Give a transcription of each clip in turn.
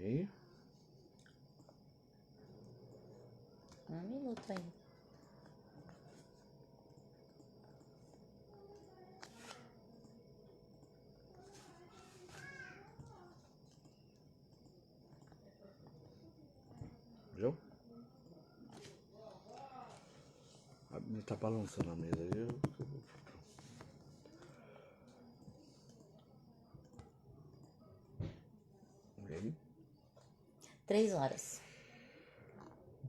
Ok. 1 minuto ainda. Viu? Tá balançando a mesa aí. Ok. 3 horas.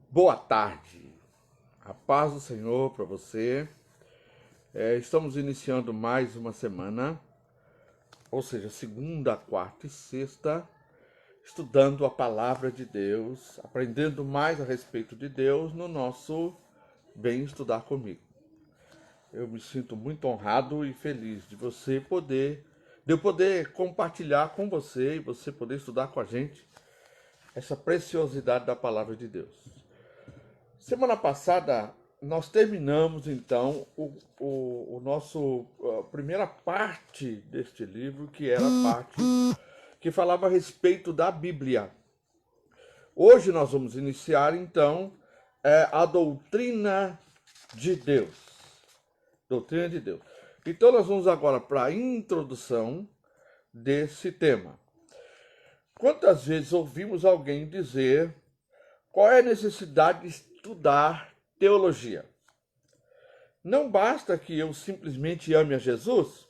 Boa tarde. A paz do Senhor para você. Estamos iniciando mais uma semana, ou seja, segunda, quarta e sexta, estudando a palavra de Deus, aprendendo mais a respeito de Deus no nosso Vem Estudar Comigo. Eu me sinto muito honrado e feliz de eu poder compartilhar com você e você poder estudar com a gente essa preciosidade da palavra de Deus. Semana passada nós terminamos então o nosso a primeira parte deste livro, que era a parte que falava a respeito da Bíblia. Hoje nós vamos iniciar então a doutrina de Deus. Doutrina de Deus. Então nós vamos agora para a introdução desse tema. Quantas vezes ouvimos alguém dizer qual é a necessidade de estudar teologia? Não basta que eu simplesmente ame a Jesus?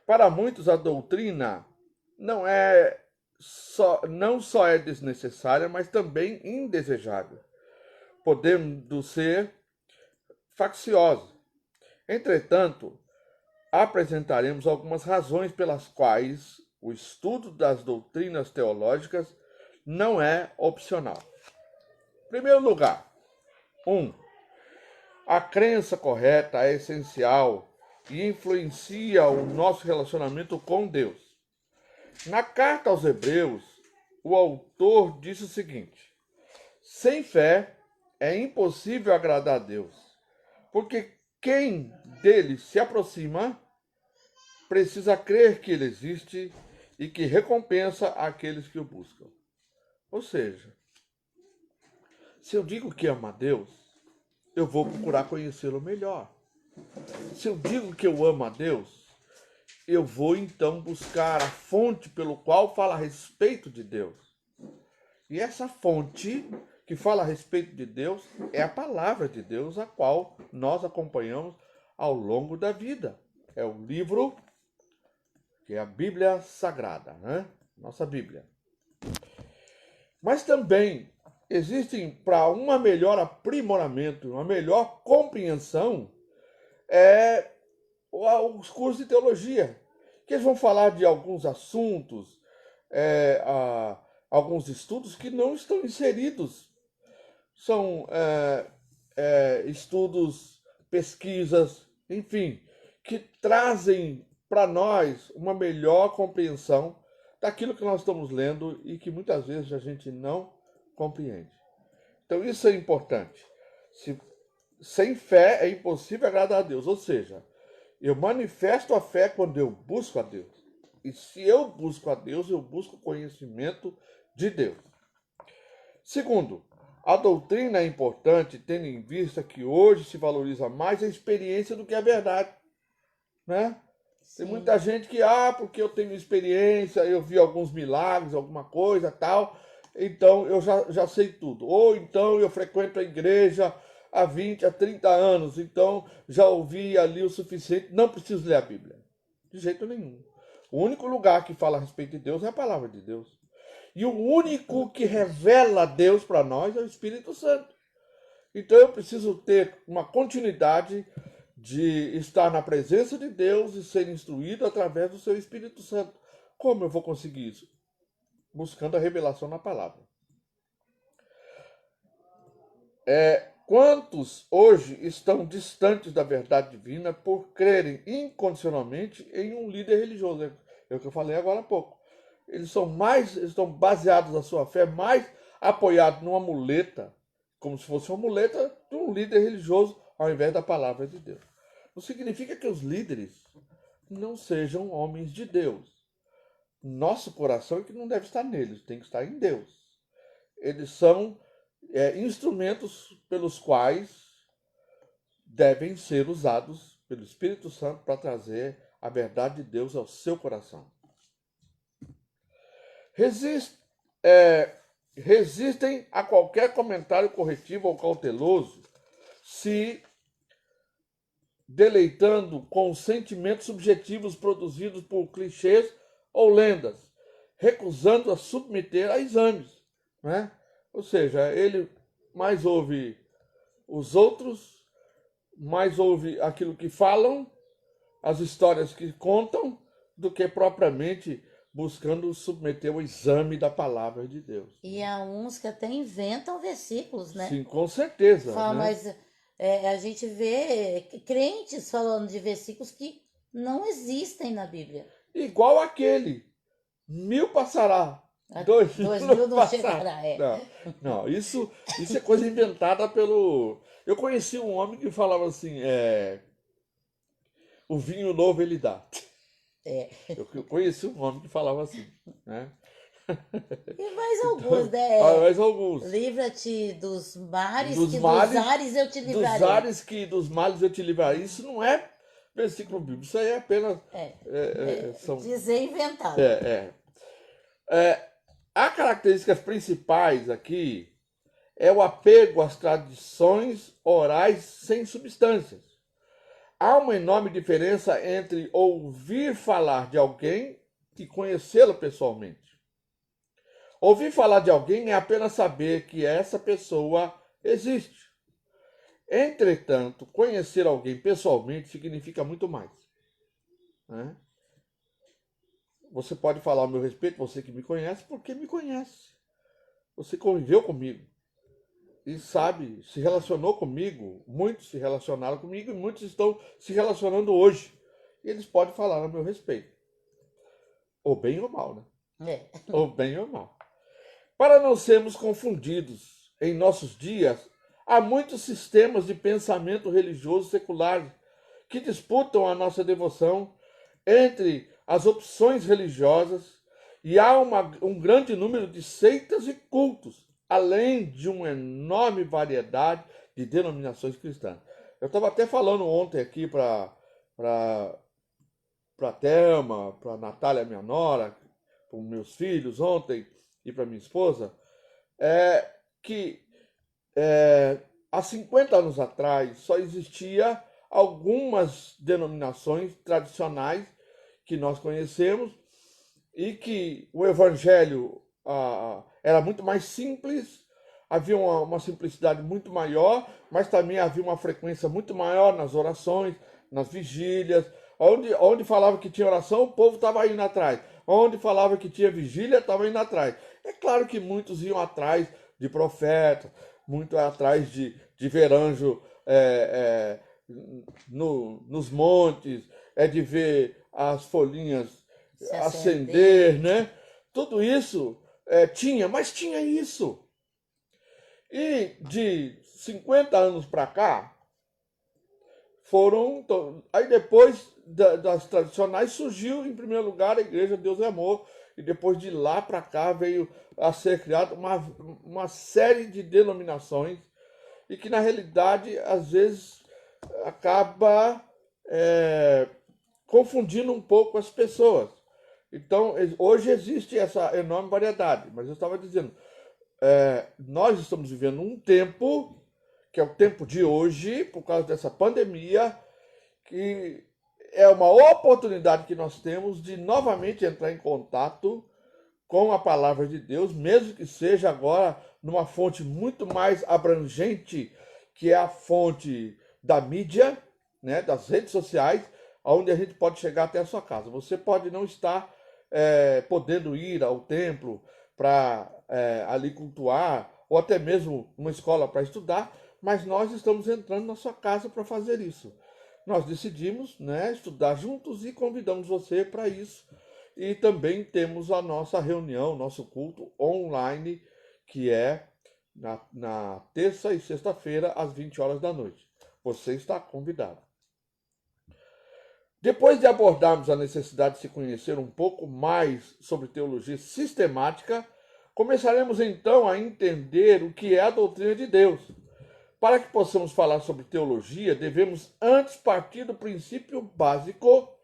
Para muitos a doutrina não só é desnecessária, mas também indesejável, podendo ser facciosa. Entretanto, apresentaremos algumas razões pelas quais o estudo das doutrinas teológicas não é opcional. Em primeiro lugar, 1. A crença correta é essencial e influencia o nosso relacionamento com Deus. Na carta aos Hebreus, o autor disse o seguinte: sem fé é impossível agradar a Deus, porque quem dele se aproxima precisa crer que ele existe e que recompensa aqueles que o buscam. Ou seja, se eu digo que amo a Deus, eu vou procurar conhecê-lo melhor. Se eu digo que eu amo a Deus, eu vou então buscar a fonte pelo qual fala a respeito de Deus. E essa fonte que fala a respeito de Deus é a palavra de Deus, a qual nós acompanhamos ao longo da vida. É o livro que é a Bíblia Sagrada, né? Nossa Bíblia. Mas também existem, para um melhor aprimoramento, uma melhor compreensão, os cursos de teologia, que eles vão falar de alguns assuntos, alguns estudos que não estão inseridos. São estudos, pesquisas, enfim, que trazem para nós uma melhor compreensão daquilo que nós estamos lendo e que muitas vezes a gente não compreende. Então isso é importante. Sem fé é impossível agradar a Deus, ou seja, eu manifesto a fé quando eu busco a Deus. E se eu busco a Deus, eu busco conhecimento de Deus. Segundo, a doutrina é importante, tendo em vista que hoje se valoriza mais a experiência do que a verdade, né? Tem muita gente que, porque eu tenho experiência, eu vi alguns milagres, alguma coisa, tal, então eu já sei tudo. Ou então eu frequento a igreja há 20, há 30 anos, então já ouvi ali o suficiente, não preciso ler a Bíblia. De jeito nenhum. O único lugar que fala a respeito de Deus é a palavra de Deus. E o único que revela Deus para nós é o Espírito Santo. Então eu preciso ter uma continuidade de estar na presença de Deus e ser instruído através do seu Espírito Santo. Como eu vou conseguir isso? Buscando a revelação na palavra. Quantos hoje estão distantes da verdade divina por crerem incondicionalmente em um líder religioso? É o que eu falei agora há pouco. Eles estão baseados na sua fé, mais apoiados numa muleta, como se fosse uma muleta de um líder religioso, ao invés da palavra de Deus. Não significa que os líderes não sejam homens de Deus, nosso coração e que não deve estar neles, tem que estar em Deus. Eles são instrumentos pelos quais devem ser usados pelo Espírito Santo para trazer a verdade de Deus ao seu coração. É, resistem a qualquer comentário corretivo ou cauteloso, se deleitando com sentimentos subjetivos produzidos por clichês ou lendas, recusando a submeter a exames, né? Ou seja, ele mais ouve os outros, mais ouve aquilo que falam, as histórias que contam, do que propriamente buscando submeter o exame da palavra de Deus. E há uns que até inventam versículos, né? Sim, com certeza. Fala, né? mas a gente vê crentes falando de versículos que não existem na Bíblia. Igual aquele, 1000 passará, 2000 2000 não passará. chegará, Não, isso é coisa inventada pelo... Eu conheci um homem que falava assim, o vinho novo ele dá. Eu conheci um homem que falava assim, né? E mais Então, alguns, né? mais alguns. Livra-te dos mares, Dos que males, dos ares eu te livrarei. Dos ares que dos males eu te livrarei. Isso não é versículo bíblico, isso aí é apenas... Dizer inventado. Há características principais aqui, é o apego às tradições orais sem substâncias. Há uma enorme diferença entre ouvir falar de alguém e conhecê-lo pessoalmente. Ouvir falar de alguém é apenas saber que essa pessoa existe. Entretanto, conhecer alguém pessoalmente significa muito mais, né? Você pode falar ao meu respeito, você que me conhece, porque me conhece. Você conviveu comigo e sabe, se relacionou comigo. Muitos se relacionaram comigo e muitos estão se relacionando hoje. E eles podem falar a meu respeito. Ou bem ou mal, né? Ou bem ou mal. Para não sermos confundidos em nossos dias, há muitos sistemas de pensamento religioso secular que disputam a nossa devoção entre as opções religiosas, e há um grande número de seitas e cultos, além de uma enorme variedade de denominações cristãs. Eu estava até falando ontem aqui para a Thelma, para a Natália, minha nora, para os meus filhos ontem e para minha esposa, que há 50 anos atrás só existia algumas denominações tradicionais que nós conhecemos e que o evangelho era muito mais simples, havia uma simplicidade muito maior, mas também havia uma frequência muito maior nas orações, nas vigílias. Onde falava que tinha oração, o povo estava indo atrás. Onde falava que tinha vigília, estava indo atrás. É claro que muitos iam atrás de profeta, muito atrás de ver anjo nos montes, de ver as folhinhas Se acender, né? Tudo isso tinha, mas tinha isso. E de 50 anos para cá, aí depois das tradicionais surgiu em primeiro lugar a Igreja Deus é Amor, e depois de lá para cá veio a ser criada uma série de denominações, e que na realidade às vezes acaba confundindo um pouco as pessoas. Então hoje existe essa enorme variedade, mas eu estava dizendo, nós estamos vivendo um tempo que é o tempo de hoje, por causa dessa pandemia, que é uma oportunidade que nós temos de novamente entrar em contato com a palavra de Deus, mesmo que seja agora numa fonte muito mais abrangente, que é a fonte da mídia, né, das redes sociais, onde a gente pode chegar até a sua casa. Você pode não estar podendo ir ao templo para ali cultuar, ou até mesmo uma escola para estudar, mas nós estamos entrando na sua casa para fazer isso. Nós decidimos, né, estudar juntos e convidamos você para isso. E também temos a nossa reunião, nosso culto online, que é na terça e sexta-feira, às 20 horas da noite. Você está convidado. Depois de abordarmos a necessidade de se conhecer um pouco mais sobre teologia sistemática, começaremos então a entender o que é a doutrina de Deus. Para que possamos falar sobre teologia, devemos antes partir do princípio básico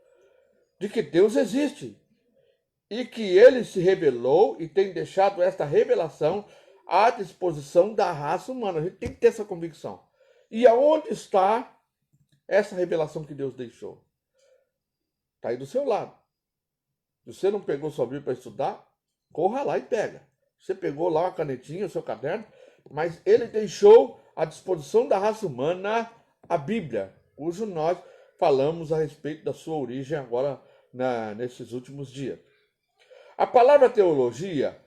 de que Deus existe e que ele se revelou e tem deixado esta revelação à disposição da raça humana. A gente tem que ter essa convicção. E aonde está essa revelação que Deus deixou? Está aí do seu lado. Se você não pegou sua Bíblia para estudar, corra lá e pega. Você pegou lá uma canetinha, o seu caderno, mas ele deixou à disposição da raça humana a Bíblia, cujo nós falamos a respeito da sua origem agora nesses últimos dias. A palavra teologia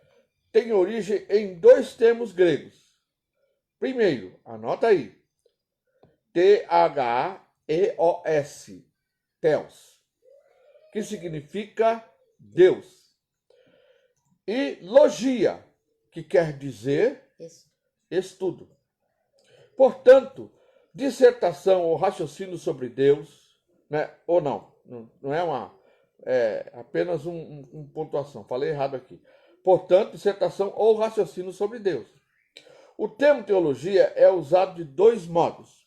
tem origem em dois termos gregos. Primeiro, anota aí, T-H-E-O-S, Theos, que significa Deus. E logia, que quer dizer estudo. Portanto, dissertação ou raciocínio sobre Deus, né? Ou não é apenas uma pontuação, falei errado aqui. Portanto, dissertação ou raciocínio sobre Deus. O termo teologia é usado de dois modos.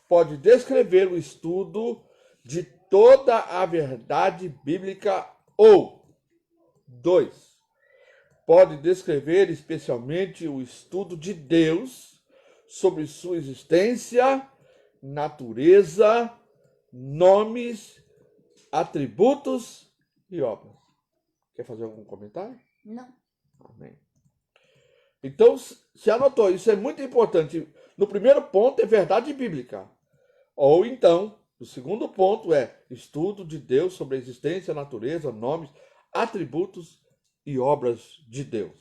Pode descrever o estudo de toda a verdade bíblica, ou 2, pode descrever especialmente o estudo de Deus sobre sua existência, natureza, nomes, atributos e obras. Quer fazer algum comentário? Não. Amém. Então, se anotou, isso é muito importante. No primeiro ponto é verdade bíblica. Ou então, o segundo ponto é estudo de Deus sobre a existência, natureza, nomes, atributos e obras de Deus.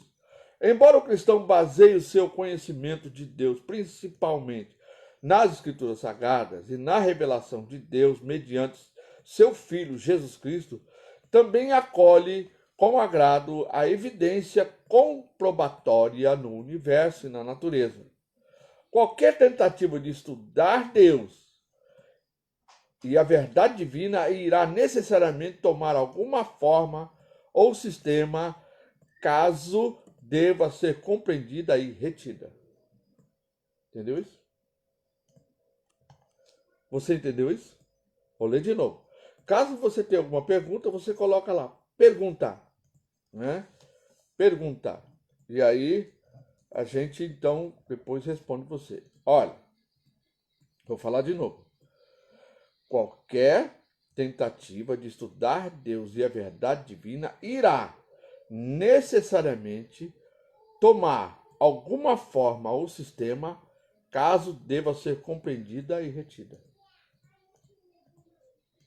Embora o cristão baseie o seu conhecimento de Deus principalmente nas Escrituras Sagradas e na revelação de Deus mediante seu Filho Jesus Cristo, também acolhe com agrado a evidência comprobatória no universo e na natureza. Qualquer tentativa de estudar Deus e a verdade divina irá necessariamente tomar alguma forma ou sistema, caso deva ser compreendida e retida. Entendeu isso? Você entendeu isso? Vou ler de novo. Caso você tenha alguma pergunta, você coloca lá, pergunta, né? Pergunta. E aí a gente então depois responde você. Olha, vou falar de novo. Qualquer tentativa de estudar Deus e a verdade divina irá necessariamente tomar alguma forma ou sistema, caso deva ser compreendida e retida.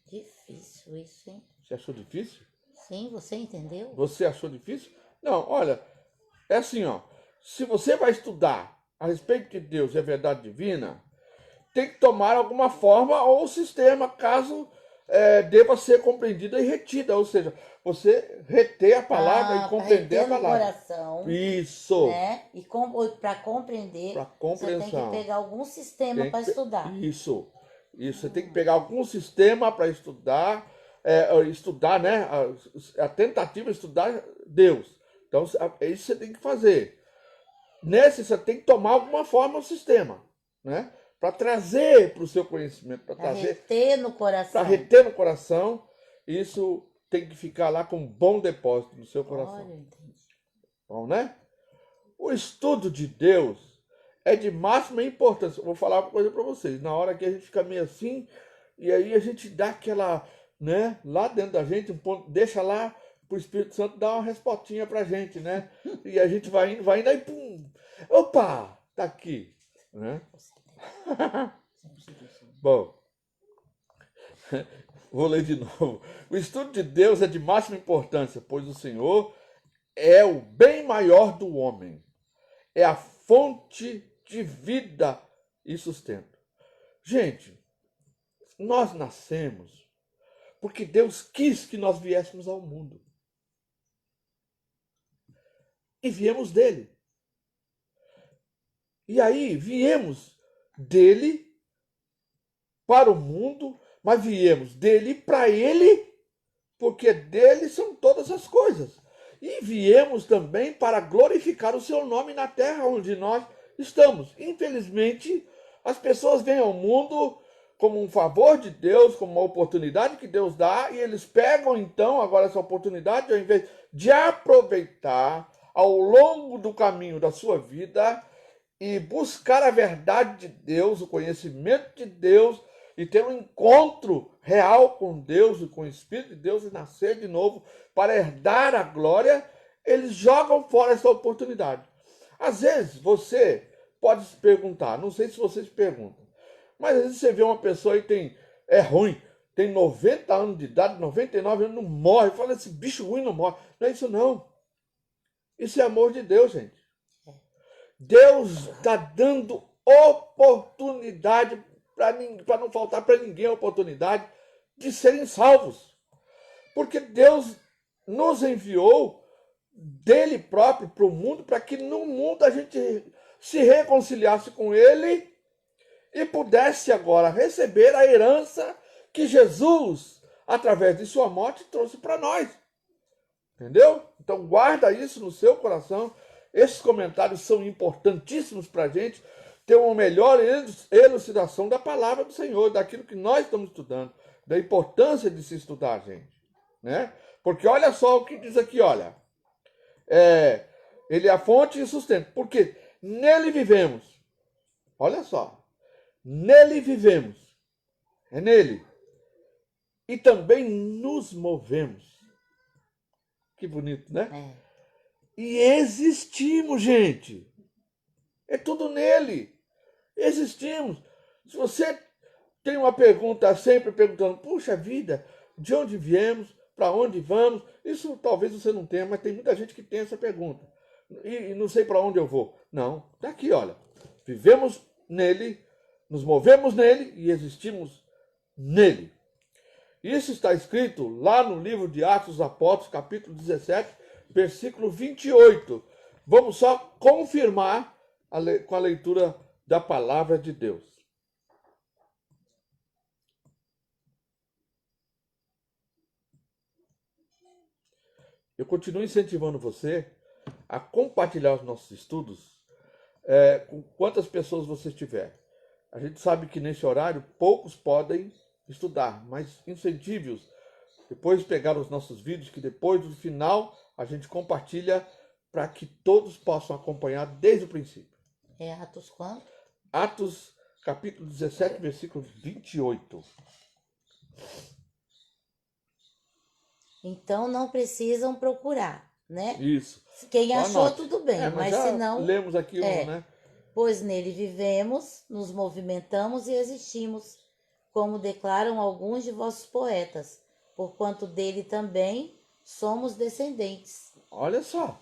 Difícil isso, hein? Você achou difícil? Sim, você entendeu? Você achou difícil? Não, olha, é assim, ó. Se você vai estudar a respeito de Deus e a verdade divina, tem que tomar alguma forma ou sistema, caso deva ser compreendida e retida. Ou seja, você reter a palavra e compreender a palavra. No coração, Isso. né? E para compreender, Para você tem compreensão. que pegar algum sistema para estudar. Isso. Você tem que pegar algum sistema para estudar, estudar, né? A tentativa de estudar Deus. Então, isso você tem que fazer. Nesse, você tem que tomar alguma forma o sistema, né? Para trazer para o seu conhecimento, para reter no coração. Para reter no coração, isso tem que ficar lá com um bom depósito no seu coração. Olha, entendi. Bom, né? O estudo de Deus é de máxima importância. Eu vou falar uma coisa para vocês. Na hora que a gente fica meio assim, e aí a gente dá aquela, né? Lá dentro da gente, um ponto, deixa lá para o Espírito Santo dar uma respostinha para a gente, né? E a gente vai indo, aí pum! Opa! Tá aqui, né? Bom, vou ler de novo. O estudo de Deus é de máxima importância, pois o Senhor é o bem maior do homem. É a fonte de vida e sustento. Gente, nós nascemos porque Deus quis que nós viéssemos ao mundo. E viemos dele. E aí, viemos dele para o mundo, mas viemos dele para ele, porque dele são todas as coisas. E viemos também para glorificar o seu nome na terra onde nós estamos. Infelizmente, as pessoas vêm ao mundo como um favor de Deus, como uma oportunidade que Deus dá, e eles pegam então agora essa oportunidade, ao invés de aproveitar ao longo do caminho da sua vida e buscar a verdade de Deus, o conhecimento de Deus, e ter um encontro real com Deus e com o Espírito de Deus e nascer de novo para herdar a glória, eles jogam fora essa oportunidade. Às vezes você pode se perguntar, não sei se você se pergunta, mas às vezes você vê uma pessoa e é ruim, tem 90 anos de idade, 99 anos, não morre, fala, esse bicho ruim não morre. Não é isso não. Isso é amor de Deus, gente. Deus está dando oportunidade para não faltar para ninguém a oportunidade de serem salvos. Porque Deus nos enviou dele próprio para o mundo, para que no mundo a gente se reconciliasse com ele e pudesse agora receber a herança que Jesus, através de sua morte, trouxe para nós. Entendeu? Então guarda isso no seu coração. Esses comentários são importantíssimos para a gente ter uma melhor elucidação da palavra do Senhor, daquilo que nós estamos estudando, da importância de se estudar, gente. Né? Porque olha só o que diz aqui, olha. Ele é a fonte e sustento. Porque nele vivemos. Olha só. Nele vivemos. É nele. E também nos movemos. Que bonito, né? E existimos, gente. É tudo nele. Existimos. Se você tem uma pergunta sempre perguntando, puxa vida, de onde viemos, para onde vamos? Isso talvez você não tenha, mas tem muita gente que tem essa pergunta. E não sei para onde eu vou. Não, está aqui, olha. Vivemos nele, nos movemos nele e existimos nele. Isso está escrito lá no livro de Atos dos Apóstolos, capítulo 17, versículo 28. Vamos só confirmar com a leitura da palavra de Deus. Eu continuo incentivando você a compartilhar os nossos estudos com quantas pessoas você tiver. A gente sabe que nesse horário poucos podem estudar, mas incentive-os. Depois pegar os nossos vídeos, que depois do final a gente compartilha para que todos possam acompanhar desde o princípio. É Atos quanto? Atos capítulo 17, versículo 28. Então não precisam procurar, né? Isso. Quem Só achou, anote. tudo bem, Mas mas já se não, lemos aqui né? pois nele vivemos, nos movimentamos e existimos, como declaram alguns de vossos poetas, porquanto dele também somos descendentes. Olha só.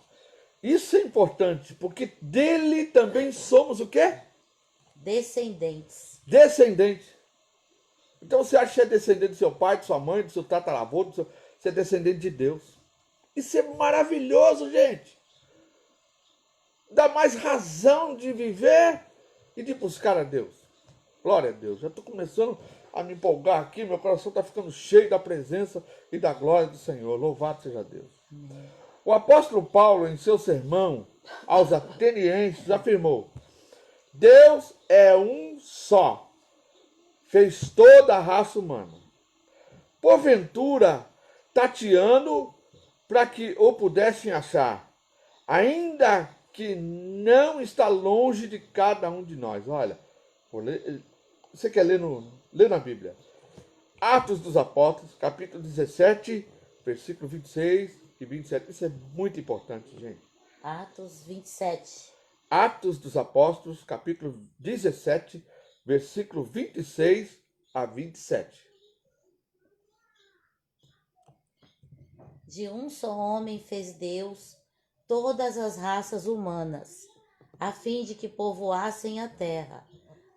Isso é importante, porque dele também somos o quê? Descendentes. Descendentes. Então você acha que é descendente do seu pai, de sua mãe, do seu tataravô, você é descendente de Deus. Isso é maravilhoso, gente. Dá mais razão de viver e de buscar a Deus. Glória a Deus. Já estou começando a me empolgar aqui, meu coração está ficando cheio da presença e da glória do Senhor. Louvado seja Deus. O apóstolo Paulo, em seu sermão aos atenienses, afirmou: Deus é um só, fez toda a raça humana. Porventura, tateando para que o pudessem achar, ainda que não está longe de cada um de nós. Olha, você quer ler, ler na Bíblia? Atos dos Apóstolos, capítulo 17, versículo 26 e 27. Isso é muito importante, gente. Atos 27. Atos dos Apóstolos, capítulo 17, versículo 26 a 27. De um só homem fez Deus todas as raças humanas, a fim de que povoassem a terra,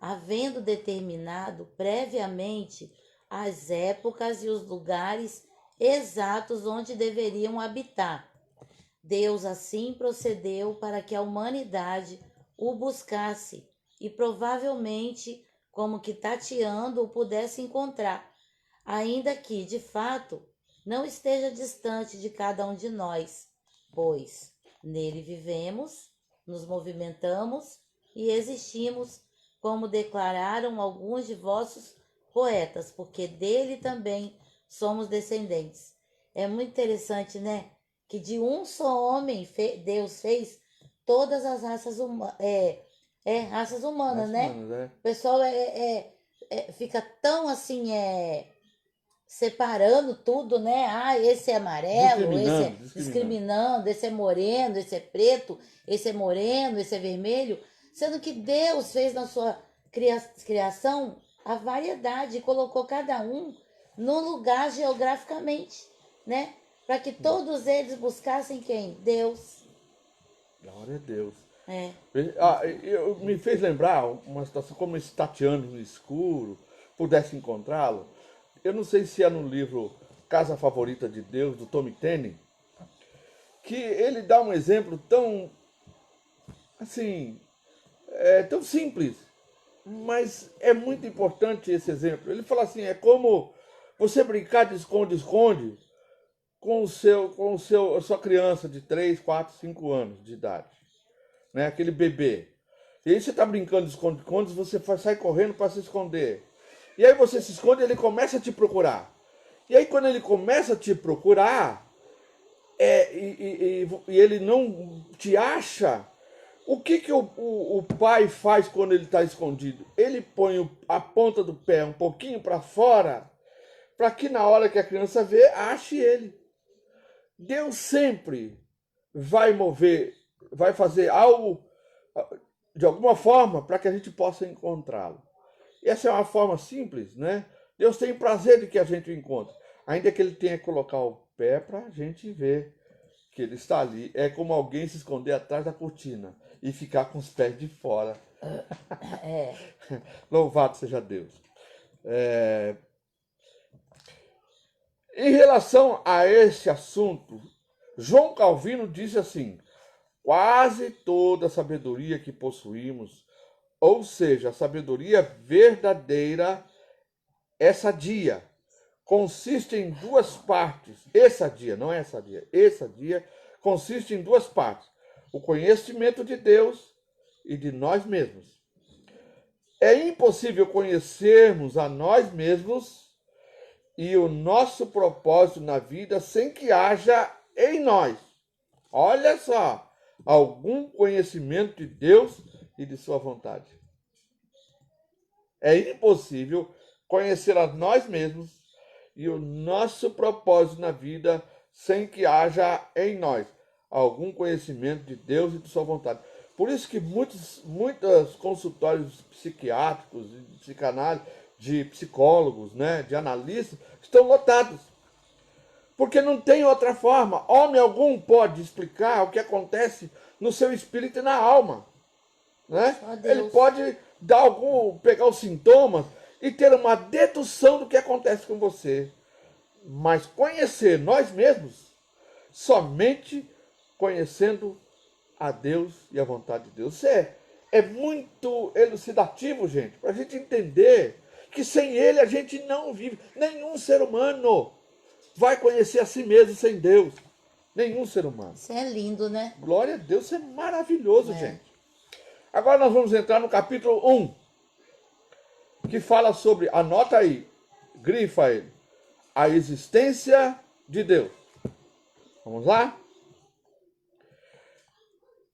havendo determinado previamente as épocas e os lugares exatos onde deveriam habitar. Deus assim procedeu para que a humanidade o buscasse e provavelmente como que tateando o pudesse encontrar, ainda que, de fato, não esteja distante de cada um de nós, pois nele vivemos, nos movimentamos e existimos, como declararam alguns de vossos poetas, porque dele também somos descendentes. É muito interessante, né? Que de um só homem Deus fez todas as raças humanas, raças humanas, Raças né? humanas, é. O pessoal fica tão assim, separando tudo, né? Ah, esse é amarelo, esse é discriminando, esse é moreno, esse é preto, esse é moreno, esse é vermelho, sendo que Deus fez na sua criação a variedade e colocou cada um no lugar geograficamente, né? Para que todos eles buscassem quem? Deus. Glória a Deus. É. Me fez lembrar uma situação como esse tateando no escuro, pudesse encontrá-lo. Eu não sei se é no livro Casa Favorita de Deus, do Tommy Tenney, que ele dá um exemplo tão, assim, tão simples, mas é muito importante esse exemplo. Ele fala assim, é como você brincar de esconde-esconde com a sua criança de 3, 4, 5 anos de idade, né? Aquele bebê. E aí você está brincando de esconde-esconde, você sai correndo para se esconder. E aí você se esconde e ele começa a te procurar. E aí quando ele começa a te procurar, e ele não te acha, o que o pai faz quando ele está escondido? Ele põe a ponta do pé um pouquinho para fora, para que na hora que a criança vê, ache ele. Deus sempre vai vai fazer algo de alguma forma para que a gente possa encontrá-lo. E essa é uma forma simples, né? Deus tem prazer de que a gente o encontre, ainda que ele tenha que colocar o pé para a gente ver que ele está ali. É como alguém se esconder atrás da cortina e ficar com os pés de fora. Louvado seja Deus. Em relação a esse assunto, João Calvino disse assim: quase toda a sabedoria que possuímos, ou seja, a sabedoria verdadeira, é sadia. Consiste em duas partes. Essa dia, não é essa dia. Essa dia consiste em duas partes: o conhecimento de Deus e de nós mesmos. É impossível conhecermos a nós mesmos e o nosso propósito na vida sem que haja em nós, olha só, algum conhecimento de Deus e de sua vontade. É impossível conhecer a nós mesmos e o nosso propósito na vida sem que haja em nós algum conhecimento de Deus e de sua vontade. Por isso que muitos consultórios psiquiátricos, de psicanálise, de psicólogos, né, de analistas, estão lotados. Porque não tem outra forma. Homem algum pode explicar o que acontece no seu espírito e na alma, né? Ele pode pegar os sintomas e ter uma dedução do que acontece com você. Mas conhecer nós mesmos, somente conhecendo a Deus e a vontade de Deus. Isso é muito elucidativo, gente, para a gente entender que sem Ele a gente não vive. Nenhum ser humano vai conhecer a si mesmo sem Deus. Nenhum ser humano. Isso é lindo, né? Glória a Deus, isso é maravilhoso, gente. Agora nós vamos entrar no capítulo 1, que fala sobre, anota aí, grifa ele, a existência de Deus. Vamos lá?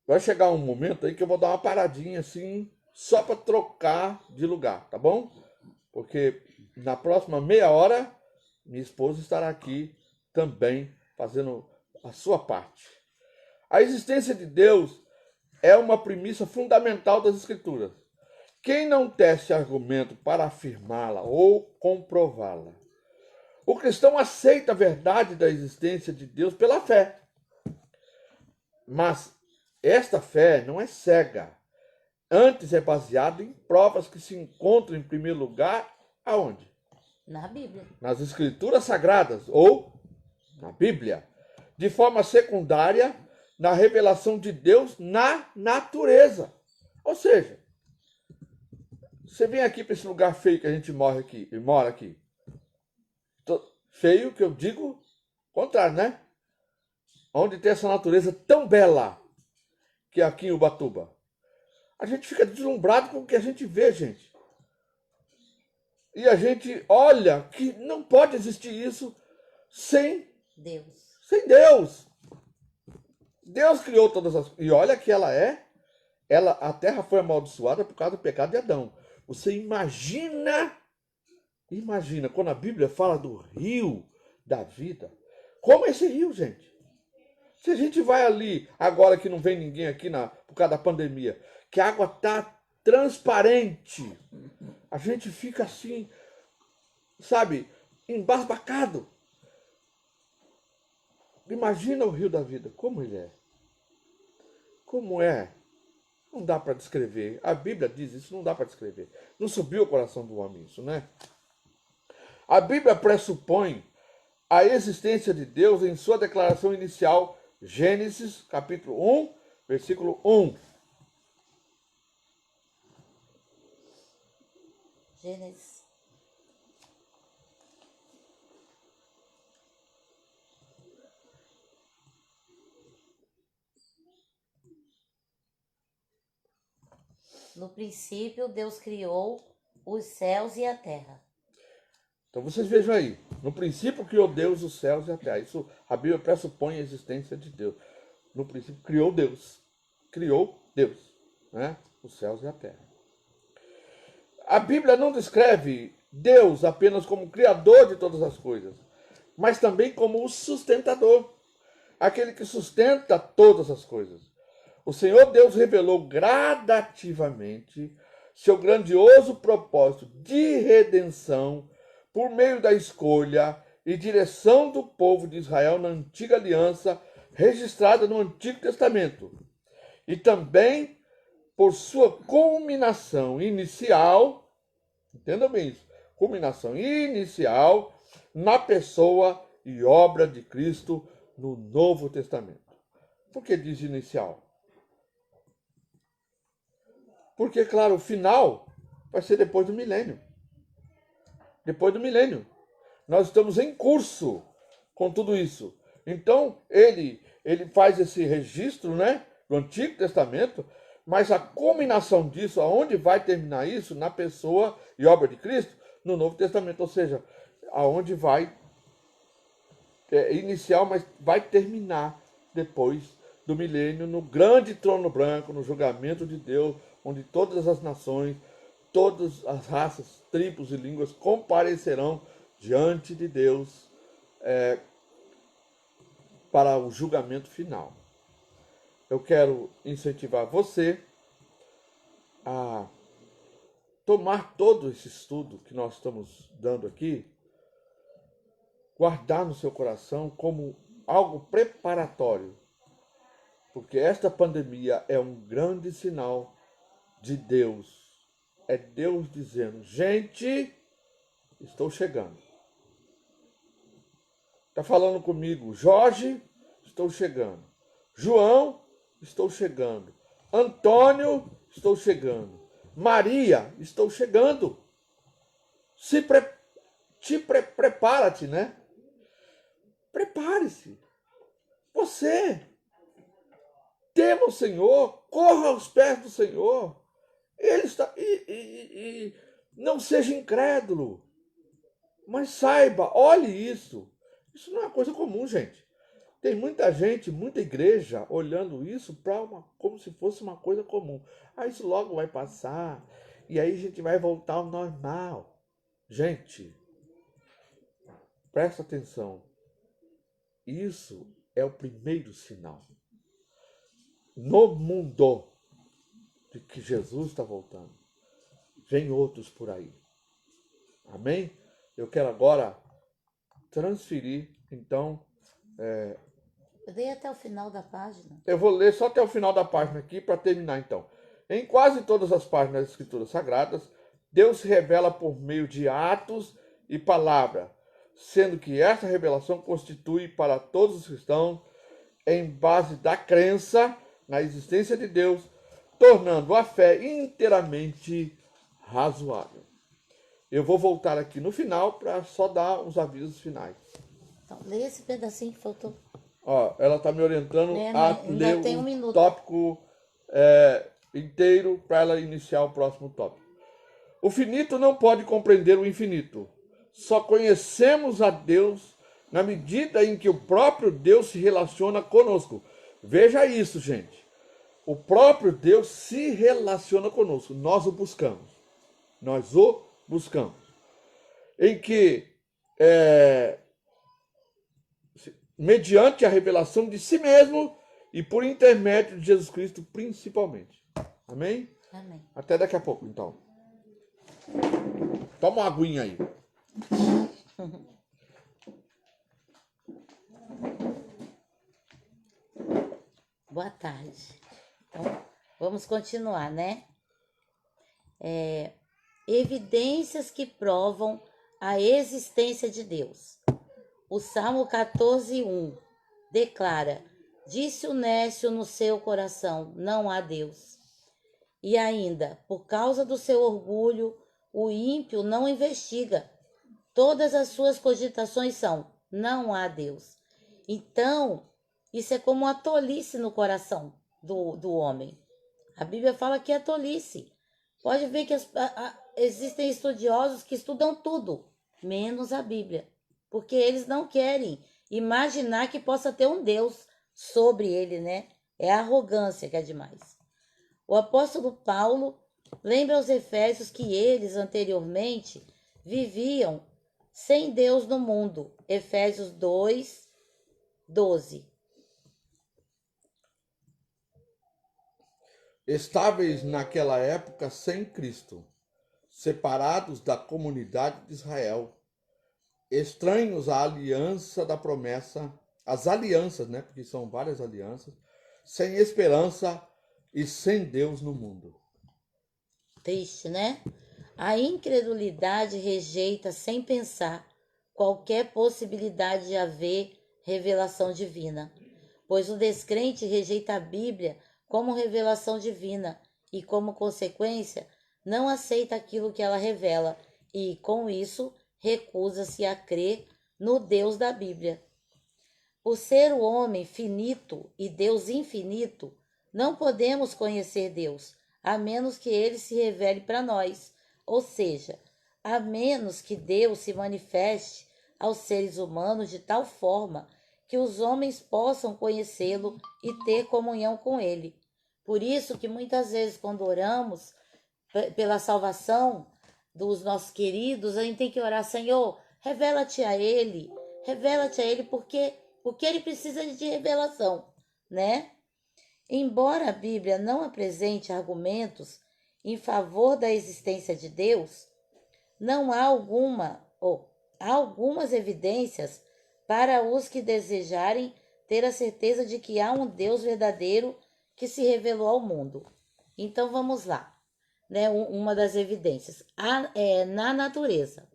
Vai chegar um momento aí que eu vou dar uma paradinha assim, só para trocar de lugar, tá bom? Porque na próxima meia hora, minha esposa estará aqui também fazendo a sua parte. A existência de Deus é uma premissa fundamental das Escrituras. Quem não tece argumento para afirmá-la ou comprová-la? O cristão aceita a verdade da existência de Deus pela fé. Mas esta fé não é cega. Antes é baseada em provas que se encontram em primeiro lugar aonde? Na Bíblia. Nas Escrituras Sagradas ou na Bíblia. De forma secundária, na revelação de Deus na natureza. Ou seja, Você vem aqui para esse lugar feio que a gente mora aqui. Feio que eu digo contrário, né? Onde tem essa natureza tão bela que é aqui em Ubatuba. A gente fica deslumbrado com o que a gente vê, gente. E a gente olha que não pode existir isso sem Deus. sem Deus. Deus criou todas as coisas. E olha que a terra foi amaldiçoada por causa do pecado de Adão. Você imagina quando a Bíblia fala do rio da vida. Como é esse rio, gente? Se a gente vai ali, agora que não vem ninguém aqui por causa da pandemia, que a água está transparente, a gente fica assim, sabe, embasbacado. Imagina o rio da vida, como ele é. Como é? Não dá para descrever. A Bíblia diz isso, não dá para descrever. Não subiu ao coração do homem isso, né? A Bíblia pressupõe a existência de Deus em sua declaração inicial, Gênesis, capítulo 1, versículo 1. Gênesis. No princípio, Deus criou os céus e a terra. Então vocês vejam aí. No princípio criou Deus os céus e a terra. Isso a Bíblia pressupõe a existência de Deus. No princípio criou Deus. Criou Deus, né? Os céus e a terra. A Bíblia não descreve Deus apenas como criador de todas as coisas, mas também como o sustentador, aquele que sustenta todas as coisas. O Senhor Deus revelou gradativamente seu grandioso propósito de redenção por meio da escolha e direção do povo de Israel na antiga aliança registrada no Antigo Testamento, e também por sua culminação inicial, entenda bem isso, culminação inicial na pessoa e obra de Cristo no Novo Testamento. Por que diz inicial? Porque, claro, o final vai ser depois do milênio. Depois do milênio. Nós estamos em curso com tudo isso. Então, ele faz esse registro, né, do Antigo Testamento, mas a culminação disso, aonde vai terminar isso? Na pessoa e obra de Cristo, no Novo Testamento. Ou seja, aonde vai inicial, mas vai terminar depois do milênio, no grande trono branco, no julgamento de Deus, onde todas as nações, todas as raças, tribos e línguas comparecerão diante de Deus para o julgamento final. Eu quero incentivar você a tomar todo esse estudo que nós estamos dando aqui, guardar no seu coração como algo preparatório, porque esta pandemia é um grande sinal de Deus. É Deus dizendo: gente, estou chegando. Está falando comigo: Jorge, estou chegando. João, estou chegando. Antônio, estou chegando. Maria, estou chegando. Prepara-te, né? Prepare-se. Você tema o Senhor, corra aos pés do Senhor. Ele está e não seja incrédulo, mas saiba, olhe isso. Isso não é uma coisa comum, gente. Tem muita gente, muita igreja olhando isso como se fosse uma coisa comum. Isso logo vai passar e aí a gente vai voltar ao normal. Gente, presta atenção. Isso é o primeiro sinal no mundo de que Jesus está voltando. Vem outros por aí. Amém? Eu quero agora transferir, então... Eu dei até o final da página. Eu vou ler só até o final da página aqui para terminar, então. Em quase todas as páginas das Escrituras Sagradas, Deus se revela por meio de atos e palavra, sendo que essa revelação constitui para todos os cristãos, em base da crença na existência de Deus, tornando a fé inteiramente razoável. Eu vou voltar aqui no final para só dar os avisos finais. Então, lê esse pedacinho que faltou. Ó, ela está me orientando a Ainda ler tem um o minuto. tópico inteiro para ela iniciar o próximo tópico. O finito não pode compreender o infinito. Só conhecemos a Deus na medida em que o próprio Deus se relaciona conosco. Veja isso, gente. O próprio Deus se relaciona conosco. Nós o buscamos. Nós o buscamos. Em que, mediante a revelação de si mesmo e por intermédio de Jesus Cristo, principalmente. Amém? Amém. Até daqui a pouco, então. Toma uma aguinha aí. Boa tarde. Então, vamos continuar, né? Evidências que provam a existência de Deus. O Salmo 14:1 declara: disse o nécio no seu coração, não há Deus. E ainda, por causa do seu orgulho, o ímpio não investiga. Todas as suas cogitações são, não há Deus. Então, isso é como uma tolice no coração do homem. A Bíblia fala que é tolice. Pode ver que existem estudiosos que estudam tudo, menos a Bíblia. Porque eles não querem imaginar que possa ter um Deus sobre ele, né? É a arrogância que é demais. O apóstolo Paulo lembra aos Efésios que eles, anteriormente, viviam sem Deus no mundo. Efésios 2:12. Estáveis naquela época sem Cristo, separados da comunidade de Israel, estranhos à aliança da promessa, as alianças, né? Porque são várias alianças, sem esperança e sem Deus no mundo. Triste, né? A incredulidade rejeita sem pensar qualquer possibilidade de haver revelação divina, pois o descrente rejeita a Bíblia como revelação divina e, como consequência, não aceita aquilo que ela revela e, com isso, recusa-se a crer no Deus da Bíblia. Por ser o homem finito e Deus infinito, não podemos conhecer Deus, a menos que ele se revele para nós, ou seja, a menos que Deus se manifeste aos seres humanos de tal forma que os homens possam conhecê-lo e ter comunhão com ele. Por isso que muitas vezes quando oramos pela salvação dos nossos queridos, a gente tem que orar: Senhor, revela-te a ele, porque ele precisa de revelação, né? Embora a Bíblia não apresente argumentos em favor da existência de Deus, não há há algumas evidências para os que desejarem ter a certeza de que há um Deus verdadeiro que se revelou ao mundo. Então vamos lá, né? Uma das evidências na natureza.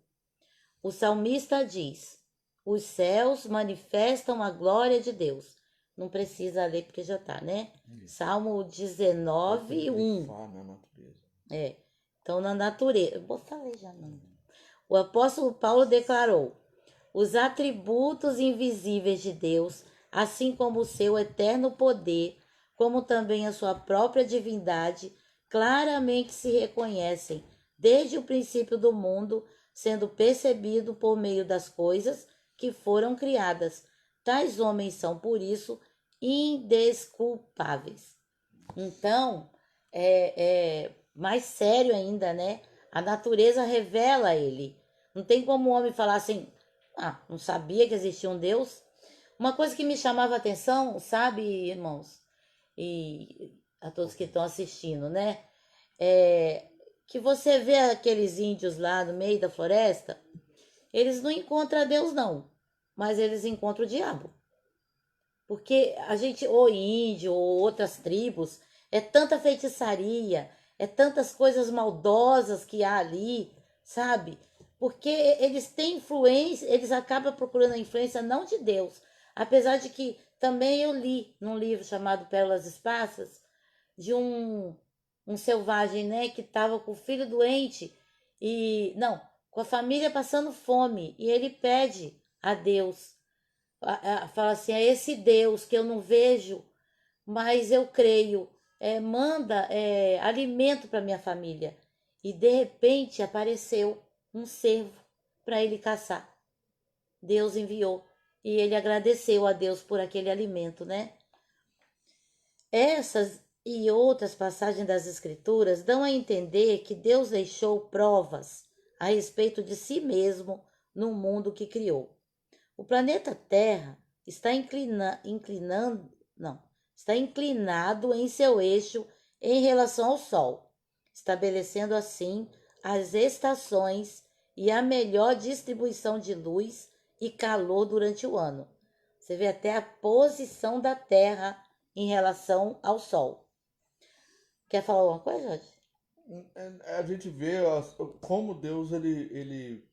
O salmista diz: os céus manifestam a glória de Deus. Não precisa ler porque já tá, né? Salmo 19:1. Então na natureza. Eu falei já não. O apóstolo Paulo declarou: os atributos invisíveis de Deus, assim como o seu eterno poder, como também a sua própria divindade, claramente se reconhecem desde o princípio do mundo, sendo percebido por meio das coisas que foram criadas. Tais homens são, por isso, indesculpáveis. Então, é mais sério ainda, né? A natureza revela ele. Não tem como o homem falar assim: não sabia que existia um Deus. Uma coisa que me chamava a atenção, sabe, irmãos, e a todos que estão assistindo, né? Que você vê aqueles índios lá no meio da floresta, eles não encontram Deus, não, mas eles encontram o diabo. Porque a gente, ou índio, ou outras tribos, é tanta feitiçaria, é tantas coisas maldosas que há ali, sabe? Porque eles têm influência, eles acabam procurando a influência não de Deus. Apesar de que também eu li num livro chamado Pérolas Esparsas, de um um selvagem, né, que estava com o filho doente e não, com a família passando fome, e ele pede a Deus, fala assim, é esse Deus que eu não vejo, mas eu creio, manda alimento para minha família. E de repente apareceu um cervo para ele caçar. Deus enviou e ele agradeceu a Deus por aquele alimento, né? Essas e outras passagens das Escrituras dão a entender que Deus deixou provas a respeito de si mesmo no mundo que criou. O planeta Terra está está inclinado em seu eixo em relação ao Sol, estabelecendo assim as estações e a melhor distribuição de luz e calor durante o ano. Você vê até a posição da Terra em relação ao Sol. Quer falar alguma coisa, Jorge? A gente vê como Deus ele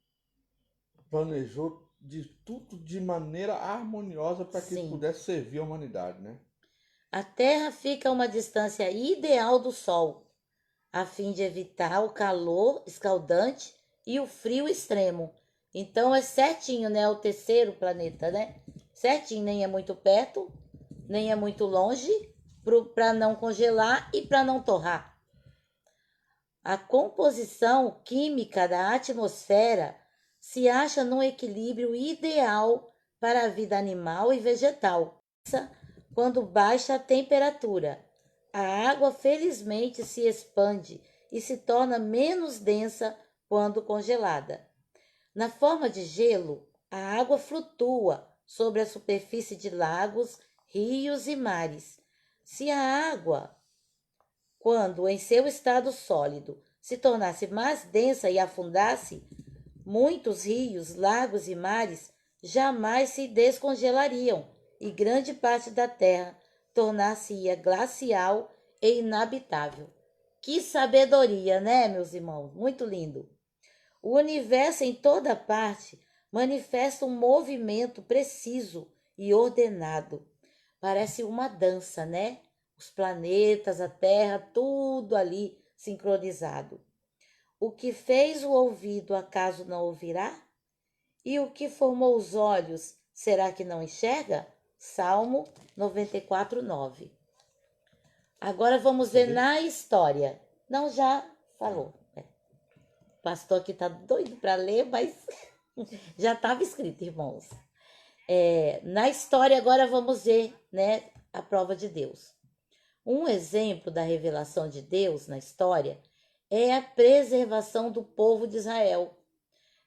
planejou de tudo de maneira harmoniosa para que Sim. pudesse servir a humanidade, né? A Terra fica a uma distância ideal do Sol, a fim de evitar o calor escaldante e o frio extremo. Então é certinho, né? O terceiro planeta, né? Certinho, nem é muito perto, nem é muito longe, para não congelar e para não torrar. A composição química da atmosfera se acha num equilíbrio ideal para a vida animal e vegetal. Quando baixa a temperatura, a água felizmente se expande e se torna menos densa quando congelada. Na forma de gelo, a água flutua sobre a superfície de lagos, rios e mares. Se a água, quando em seu estado sólido, se tornasse mais densa e afundasse, muitos rios, lagos e mares jamais se descongelariam e grande parte da terra tornar-se-ia glacial e inabitável. Que sabedoria, né, meus irmãos? Muito lindo. O universo em toda parte manifesta um movimento preciso e ordenado. Parece uma dança, né? Os planetas, a Terra, tudo ali sincronizado. O que fez o ouvido, acaso não ouvirá? E o que formou os olhos, será que não enxerga? Salmo 94, 9. Agora vamos ver na história. Não, já falou. O pastor aqui tá doido para ler, mas já estava escrito, irmãos. Na história agora vamos ver, né, a prova de Deus. Um exemplo da revelação de Deus na história é a preservação do povo de Israel.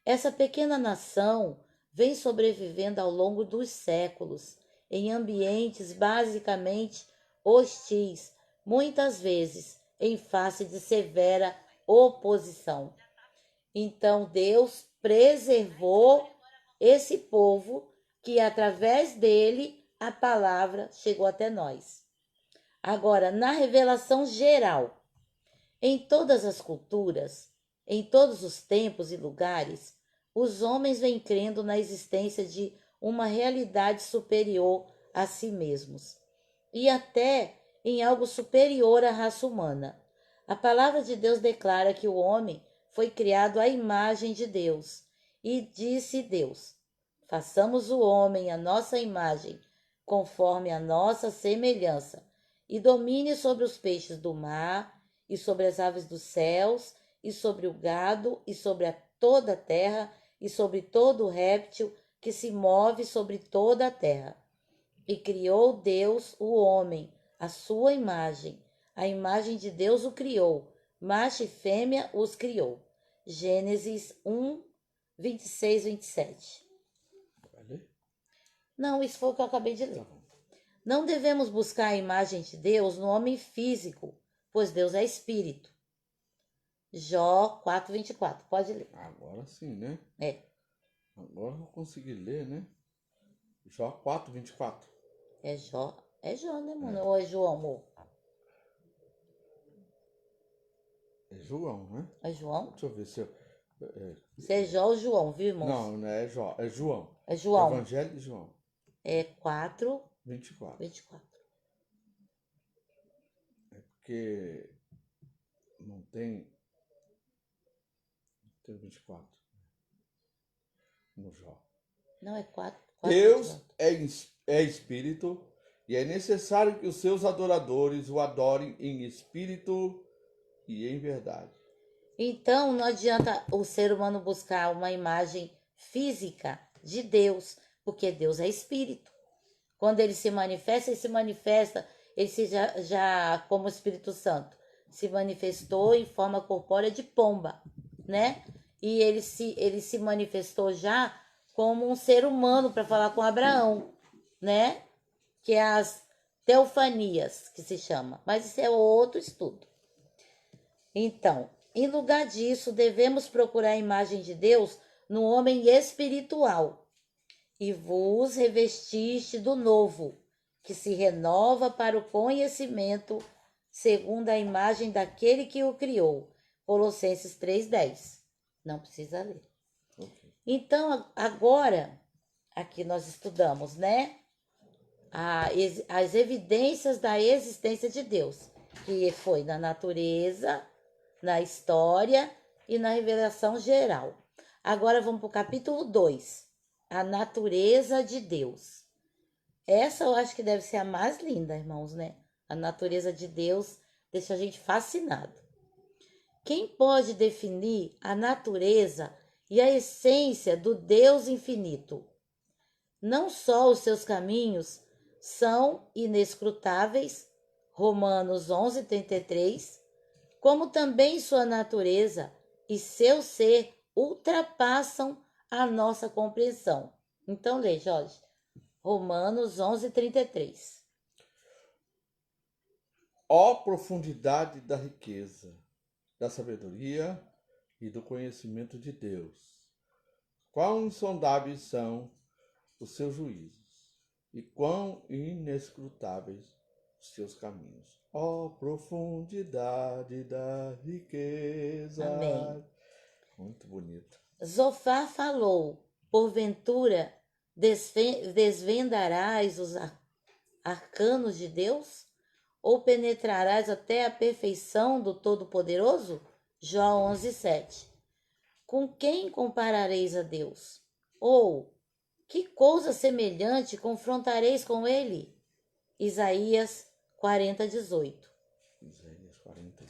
Essa pequena nação vem sobrevivendo ao longo dos séculos, em ambientes basicamente hostis, muitas vezes em face de severa oposição. Então Deus preservou esse povo que através dele a palavra chegou até nós. Agora, na revelação geral, em todas as culturas, em todos os tempos e lugares, os homens vêm crendo na existência de uma realidade superior a si mesmos e até em algo superior à raça humana. A palavra de Deus declara que o homem foi criado à imagem de Deus e disse Deus: façamos o homem à nossa imagem, conforme a nossa semelhança, e domine sobre os peixes do mar, e sobre as aves dos céus, e sobre o gado, e sobre toda a terra, e sobre todo o réptil que se move sobre toda a terra. E criou Deus o homem, à sua imagem. A imagem de Deus o criou, macho e fêmea os criou. Gênesis 1, 26, 27. Vai ler? Não, isso foi o que eu acabei de ler. Não devemos buscar a imagem de Deus no homem físico, pois Deus é espírito. Jó 4, 24. Pode ler. Agora sim, né? Agora eu vou conseguir ler, né? Jó 4, 24. É Jó. É Jó, né, mano? Ou é João, amor? É João, né? É João? Deixa eu ver se eu... Se é Jó ou João, viu, irmãos? Não é Jó, é João. É João. Evangelho de João. É 4, 24. 24. Porque Não tem. Tem 24 no Jó. Não, é 4. Deus é espírito e é necessário que os seus adoradores o adorem em espírito e em verdade. Então, não adianta o ser humano buscar uma imagem física de Deus, porque Deus é espírito. Quando ele se manifesta, já como Espírito Santo, se manifestou em forma corpórea de pomba, né? E ele se manifestou já como um ser humano para falar com Abraão, né? Que é as teofanias, que se chama. Mas isso é outro estudo. Então, em lugar disso, devemos procurar a imagem de Deus no homem espiritual. E vos revestiste do novo, que se renova para o conhecimento, segundo a imagem daquele que o criou. Colossenses 3:10. Não precisa ler. Okay. Então, agora, aqui nós estudamos, né? As evidências da existência de Deus, que foi na natureza, na história e na revelação geral. Agora vamos para o capítulo 2, a natureza de Deus. Essa eu acho que deve ser a mais linda, irmãos, né? A natureza de Deus deixa a gente fascinado. Quem pode definir a natureza e a essência do Deus infinito? Não só os seus caminhos são inescrutáveis, Romanos 11:33, como também sua natureza e seu ser ultrapassam a nossa compreensão. Então, lê, Jorge. Romanos 11:33. Ó profundidade da riqueza, da sabedoria e do conhecimento de Deus. Quão insondáveis são os seus juízos e quão inescrutáveis os seus caminhos. Ó profundidade da riqueza. Amém. Muito bonito. Zofar falou, porventura desvendarás os arcanos de Deus? Ou penetrarás até a perfeição do Todo-Poderoso? Jó 11:7. Com quem comparareis a Deus? Ou que coisa semelhante confrontareis com ele? Isaías 40:18. Isaías 40:18.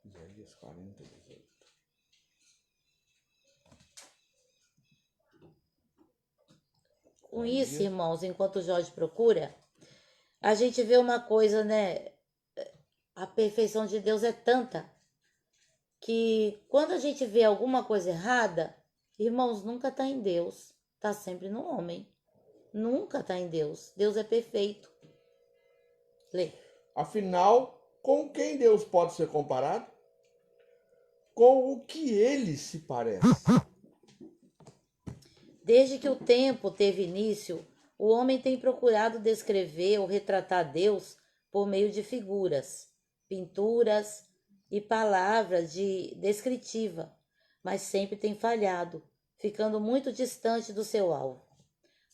Isaías 40:18. Com isso, irmãos, enquanto o Jorge procura, a gente vê uma coisa, né? A perfeição de Deus é tanta que quando a gente vê alguma coisa errada, irmãos, nunca está em Deus, está sempre no homem. Nunca está em Deus. Deus é perfeito. Lê. Afinal, com quem Deus pode ser comparado? Com o que ele se parece. Desde que o tempo teve início, o homem tem procurado descrever ou retratar Deus por meio de figuras, pinturas e palavras descritiva, mas sempre tem falhado, ficando muito distante do seu alvo.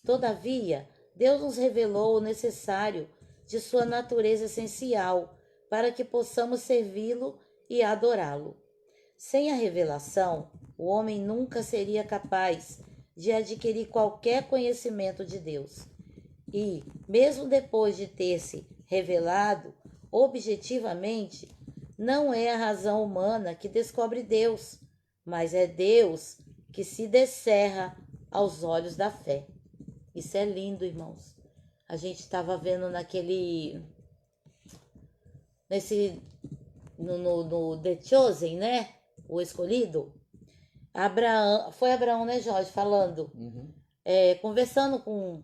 Todavia, Deus nos revelou o necessário de sua natureza essencial para que possamos servi-lo e adorá-lo. Sem a revelação, o homem nunca seria capaz de adquirir qualquer conhecimento de Deus. E, mesmo depois de ter se revelado objetivamente, não é a razão humana que descobre Deus, mas é Deus que se descerra aos olhos da fé. Isso é lindo, irmãos. A gente estava vendo no The Chosen, né? O escolhido. Foi Abraão, né, Jorge? Falando, conversando com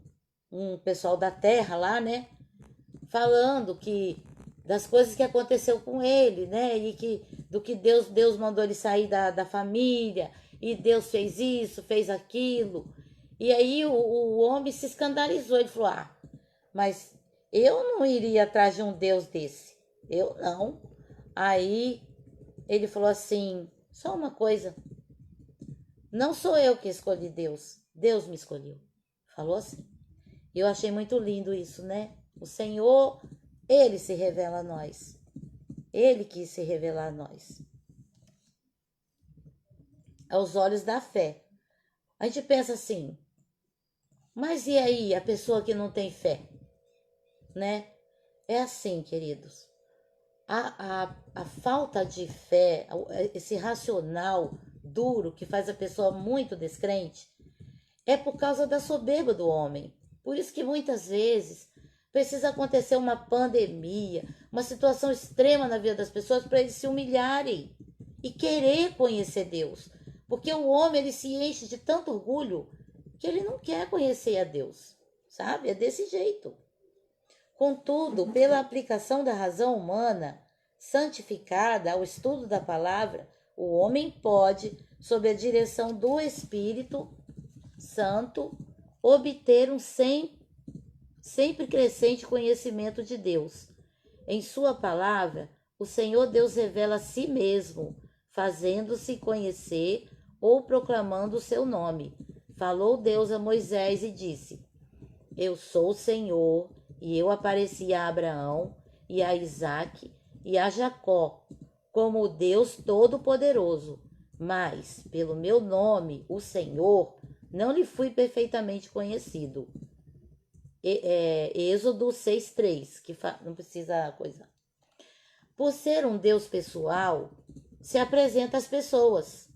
um pessoal da terra lá, né? Falando das coisas que aconteceu com ele, né? E do que Deus mandou ele sair da família, e Deus fez isso, fez aquilo. E aí o homem se escandalizou, ele falou, mas eu não iria atrás de um Deus desse, eu não. Aí ele falou assim, só uma coisa, não sou eu que escolhi Deus, Deus me escolheu. Falou assim. Eu achei muito lindo isso, né? O Senhor, Ele se revela a nós. Ele quis se revelar a nós, aos olhos da fé. A gente pensa assim, mas e aí a pessoa que não tem fé, né? É assim, queridos. A falta de fé, esse racional duro que faz a pessoa muito descrente, é por causa da soberba do homem. Por isso que muitas vezes precisa acontecer uma pandemia, uma situação extrema na vida das pessoas para eles se humilharem e querer conhecer Deus. Porque o homem ele se enche de tanto orgulho que ele não quer conhecer a Deus, sabe? É desse jeito. Contudo, pela aplicação da razão humana, santificada ao estudo da palavra, o homem pode, sob a direção do Espírito Santo, obter um sempre crescente conhecimento de Deus. Em sua palavra, o Senhor Deus revela a si mesmo, fazendo-se conhecer ou proclamando o seu nome. Falou Deus a Moisés e disse: Eu sou o Senhor, e eu apareci a Abraão e a Isaque e a Jacó como o Deus Todo-Poderoso. Mas, pelo meu nome, o Senhor, não lhe fui perfeitamente conhecido. Êxodo 6:3, que não precisa coisa. Por ser um Deus pessoal, se apresenta às pessoas.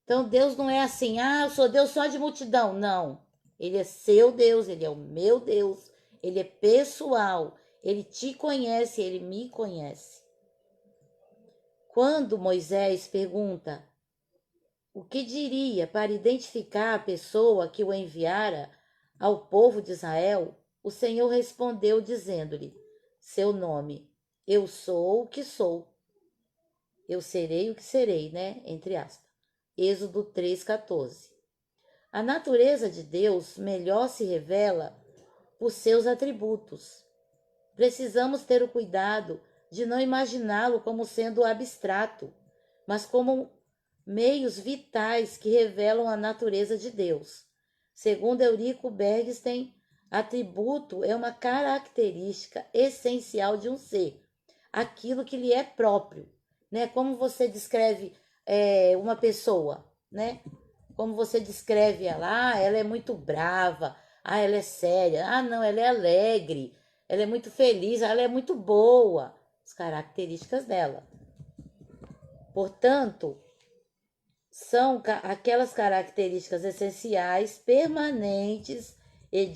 Então, Deus não é assim, eu sou Deus só de multidão. Não. Ele é seu Deus, ele é o meu Deus, ele é pessoal, ele te conhece, ele me conhece. Quando Moisés pergunta o que diria para identificar a pessoa que o enviara ao povo de Israel, o Senhor respondeu dizendo-lhe: seu nome, eu sou o que sou. Eu serei o que serei, né? Entre aspas. Êxodo 3:14. A natureza de Deus melhor se revela por seus atributos. Precisamos ter o cuidado de não imaginá-lo como sendo abstrato, mas como meios vitais que revelam a natureza de Deus. Segundo Eurico Bergsten, atributo é uma característica essencial de um ser, aquilo que lhe é próprio, né? Como você descreve uma pessoa, né? Como você descreve ela, ela é muito brava, ela é séria, não, ela é alegre, ela é muito feliz, ela é muito boa, as características dela. Portanto, são aquelas características essenciais, permanentes e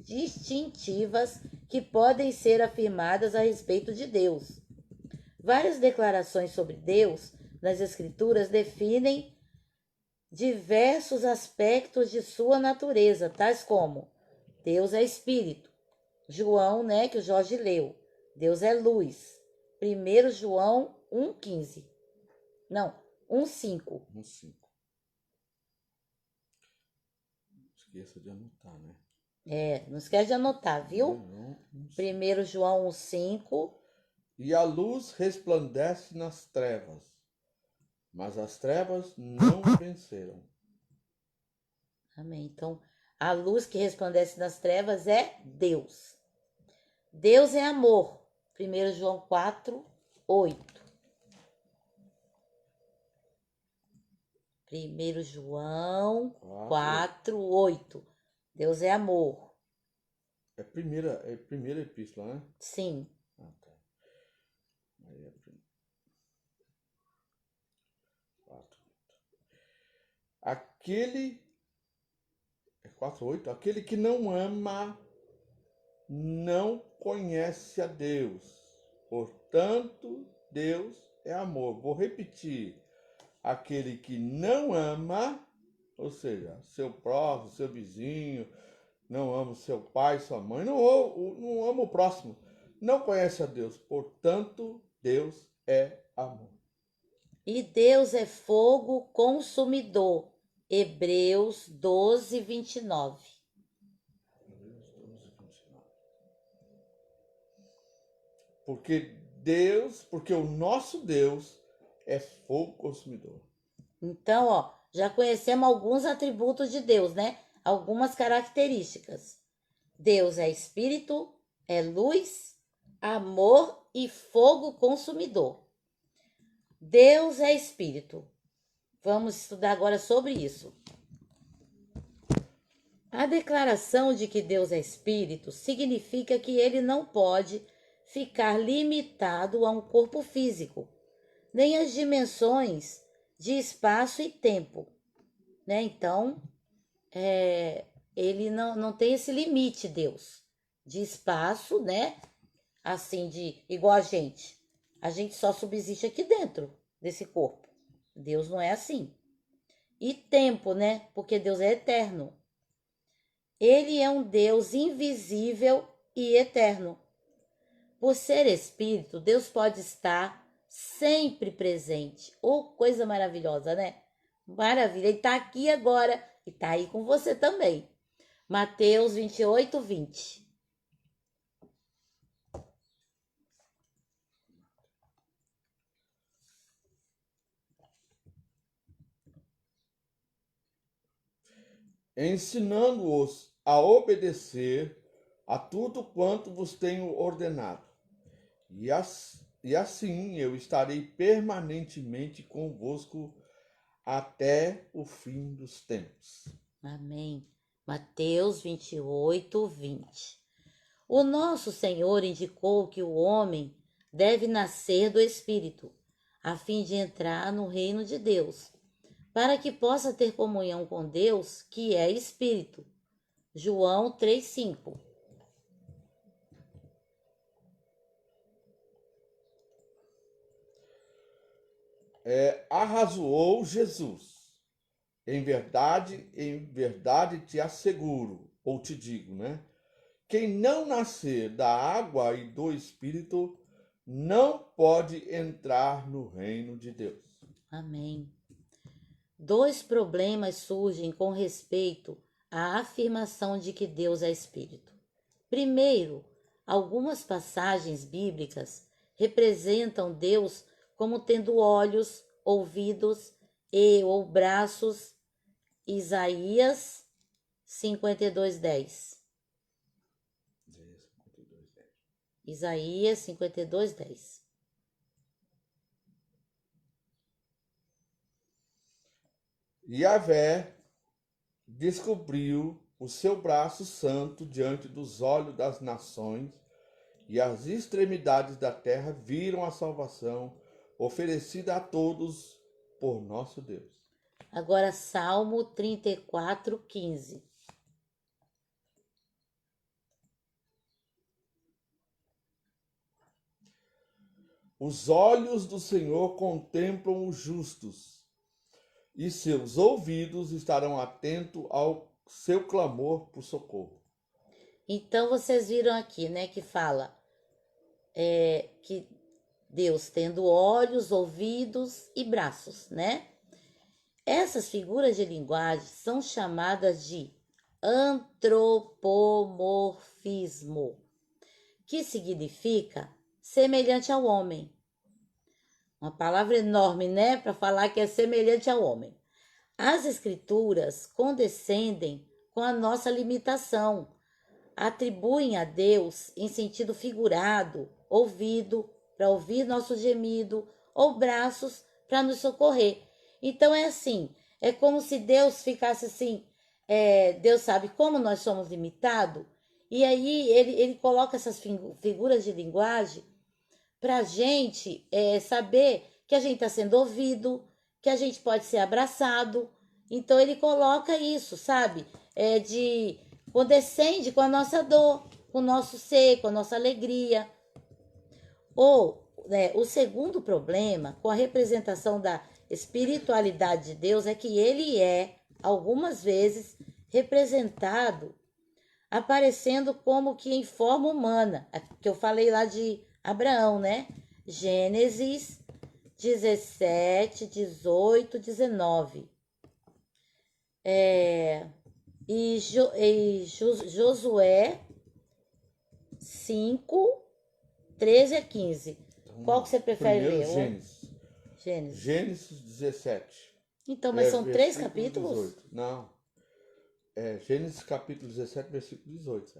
distintivas que podem ser afirmadas a respeito de Deus. Várias declarações sobre Deus nas Escrituras definem diversos aspectos de sua natureza, tais como Deus é Espírito, João, né, que o Jorge leu, Deus é luz, 1 João 1,15, não, 1,5. 1,5. Esqueça de anotar, né? Não esquece de anotar, viu? 1 João 1,5. E a luz resplandece nas trevas, mas as trevas não venceram. Amém. Então, a luz que resplandece nas trevas é Deus. Deus é amor. 1 João 4:8. 1 João 4:8. Deus é amor. É primeira epístola, né? Sim. Tá. Aí é 4:8. É 4:8? Aquele que não ama não conhece a Deus. Portanto, Deus é amor. Vou repetir. Aquele que não ama, ou seja, seu próximo, seu vizinho, não ama seu pai, sua mãe, não ama o próximo, não conhece a Deus. Portanto, Deus é amor. E Deus é fogo consumidor. Hebreus 12:29. Porque o nosso Deus é fogo consumidor. Então, já conhecemos alguns atributos de Deus, né? Algumas características. Deus é espírito, é luz, amor e fogo consumidor. Deus é espírito. Vamos estudar agora sobre isso. A declaração de que Deus é espírito significa que ele não pode ficar limitado a um corpo físico, nem às dimensões de espaço e tempo, né? Então, ele não tem esse limite, Deus, de espaço, né? Assim, igual a gente. A gente só subsiste aqui dentro desse corpo. Deus não é assim. E tempo, né? Porque Deus é eterno. Ele é um Deus invisível e eterno. Por ser espírito, Deus pode estar sempre presente. Oh, coisa maravilhosa, né? Maravilha. Ele está aqui agora e está aí com você também. Mateus 28, 20. Ensinando-os a obedecer a tudo quanto vos tenho ordenado. E assim eu estarei permanentemente convosco até o fim dos tempos. Amém. Mateus 28, 20. O nosso Senhor indicou que o homem deve nascer do Espírito, a fim de entrar no reino de Deus, para que possa ter comunhão com Deus, que é Espírito. João 3,5. Arrazoou Jesus. Em verdade te asseguro, ou te digo, né? Quem não nascer da água e do Espírito não pode entrar no reino de Deus. Amém. Dois problemas surgem com respeito à afirmação de que Deus é Espírito. Primeiro, algumas passagens bíblicas representam Deus como tendo olhos, ouvidos ou braços. Isaías 52:10. Isaías 52:10. Yahvé descobriu o seu braço santo diante dos olhos das nações, e as extremidades da terra viram a salvação oferecida a todos por nosso Deus. Agora, Salmo 34:15. Os olhos do Senhor contemplam os justos, e seus ouvidos estarão atentos ao seu clamor por socorro. Então, vocês viram aqui, né, que fala que Deus tendo olhos, ouvidos e braços, né? Essas figuras de linguagem são chamadas de antropomorfismo, que significa semelhante ao homem. Uma palavra enorme, né, para falar que é semelhante ao homem. As escrituras condescendem com a nossa limitação, atribuem a Deus em sentido figurado, ouvido para ouvir nosso gemido, ou braços para nos socorrer. Então é assim, é como se Deus ficasse assim, Deus sabe como nós somos limitados, e aí ele coloca essas figuras de linguagem para a gente saber que a gente está sendo ouvido, que a gente pode ser abraçado. Então ele coloca isso, sabe? Condescende com a nossa dor, com o nosso ser, com a nossa alegria. Ou, o segundo problema com a representação da espiritualidade de Deus é que ele é, algumas vezes, representado aparecendo como que em forma humana, que eu falei lá de Abraão, né? Gênesis 17, 18, 19. E Josué 5, 13 a 15. Qual que você prefere ler? Gênesis 17. Então, mas são 3 capítulos? 18. Não. Gênesis capítulo 17, versículo 18.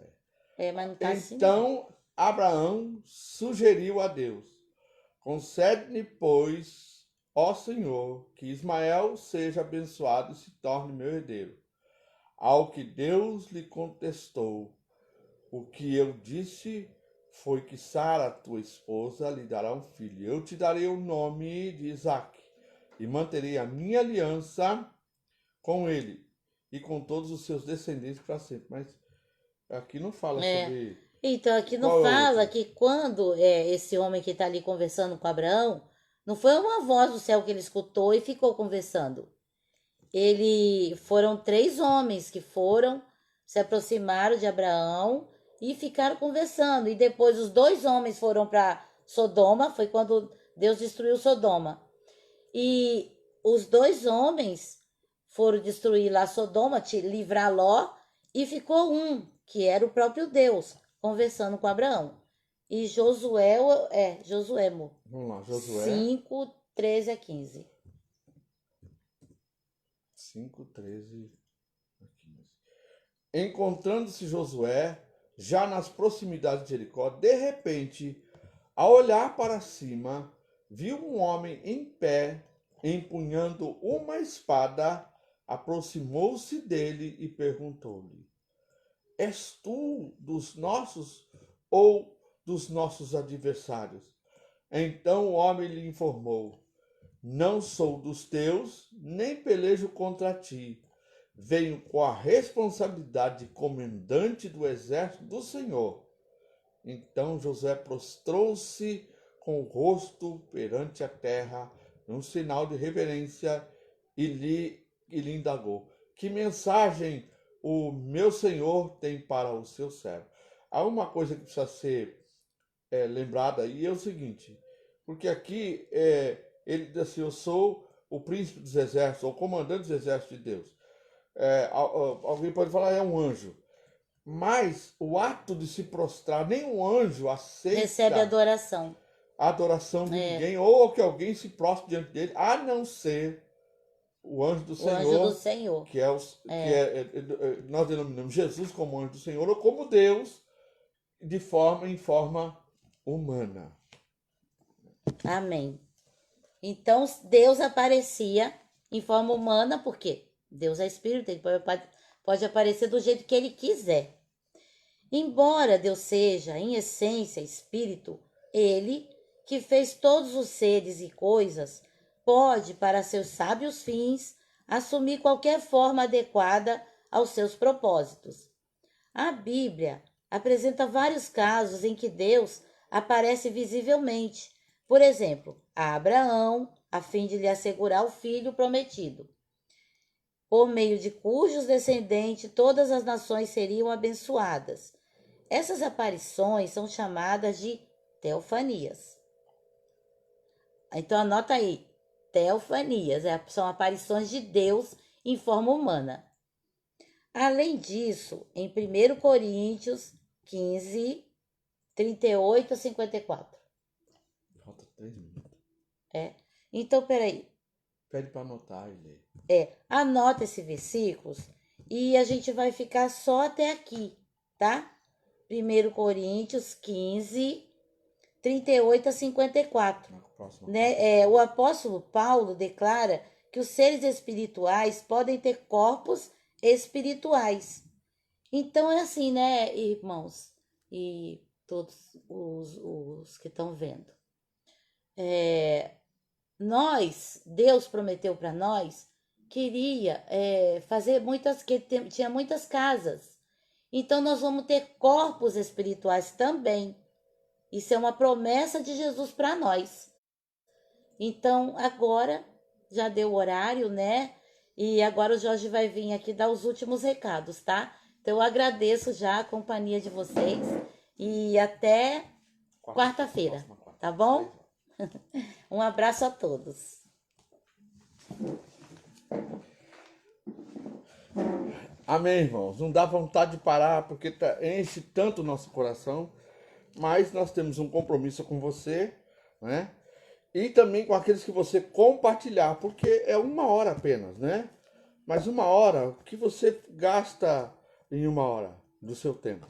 Mas não tá assim. Então, Abraão sugeriu a Deus: concede-me, pois, ó Senhor, que Ismael seja abençoado e se torne meu herdeiro. Ao que Deus lhe contestou: o que eu disse foi que Sara, tua esposa, lhe dará um filho. Eu te darei o nome de Isaque e manterei a minha aliança com ele e com todos os seus descendentes para sempre. Mas aqui não fala É. sobre Então, aqui não qual é o fala outro. que quando esse homem que está ali conversando com Abraão, não foi uma voz do céu que ele escutou e ficou conversando. Foram três homens que foram, se aproximaram de Abraão e ficaram conversando. E depois os dois homens foram para Sodoma, foi quando Deus destruiu Sodoma. E os dois homens foram destruir lá Sodoma, livrar Ló, e ficou um, que era o próprio Deus, conversando com Abraão. E Josué, Vamos lá, Josué 5, 13 a 15. 5, 13 a 15. Encontrando-se Josué, já nas proximidades de Jericó, de repente, ao olhar para cima, viu um homem em pé, empunhando uma espada, aproximou-se dele e perguntou-lhe: És tu dos nossos ou dos nossos adversários? Então o homem lhe informou: Não sou dos teus, nem pelejo contra ti. Venho com a responsabilidade de comandante do exército do Senhor. Então Josué prostrou-se com o rosto perante a terra, num sinal de reverência, e lhe indagou: Que mensagem o meu Senhor tem para o seu servo? Há uma coisa que precisa ser lembrada aí, é o seguinte, porque aqui ele diz assim: Eu sou o príncipe dos exércitos, ou o comandante dos exércitos de Deus. Alguém pode falar, é um anjo. Mas o ato de se prostrar, nenhum anjo Recebe aceita adoração. a adoração de ninguém, ou que alguém se prostre diante dele, a não ser o anjo do O anjo do Senhor, Senhor. que nós denominamos Jesus como anjo do Senhor, ou como Deus, em forma humana. Amém. Então, Deus aparecia em forma humana, porque Deus é espírito, ele pode aparecer do jeito que ele quiser. Embora Deus seja, em essência, espírito, ele, que fez todos os seres e coisas, pode, para seus sábios fins, assumir qualquer forma adequada aos seus propósitos. A Bíblia apresenta vários casos em que Deus aparece visivelmente, por exemplo, a Abraão, a fim de lhe assegurar o filho prometido, por meio de cujos descendentes todas as nações seriam abençoadas. Essas aparições são chamadas de teofanias. Então anota aí, teofanias, são aparições de Deus em forma humana. Além disso, em 1 Coríntios 15, 38 a 54. Falta 3 minutos. Então, peraí. Pede para anotar e ler. Anota esses versículos e a gente vai ficar só até aqui, tá? 1 Coríntios 15, 38 a 54. O apóstolo Paulo declara que os seres espirituais podem ter corpos espirituais. Então é assim, né, irmãos? E todos os que estão vendo. Deus prometeu para nós, queria fazer tinha muitas casas. Então nós vamos ter corpos espirituais também. Isso é uma promessa de Jesus para nós. Então agora já deu o horário, né? E agora o Jorge vai vir aqui dar os últimos recados, tá? Então eu agradeço já a companhia de vocês e até quarta-feira, tá bom? Um abraço a todos. Amém, irmãos. Não dá vontade de parar porque enche tanto o nosso coração, mas nós temos um compromisso com você, né? E também com aqueles que você compartilhar, porque é 1 hora apenas, né? Mas 1 hora, o que você gasta em 1 hora do seu tempo?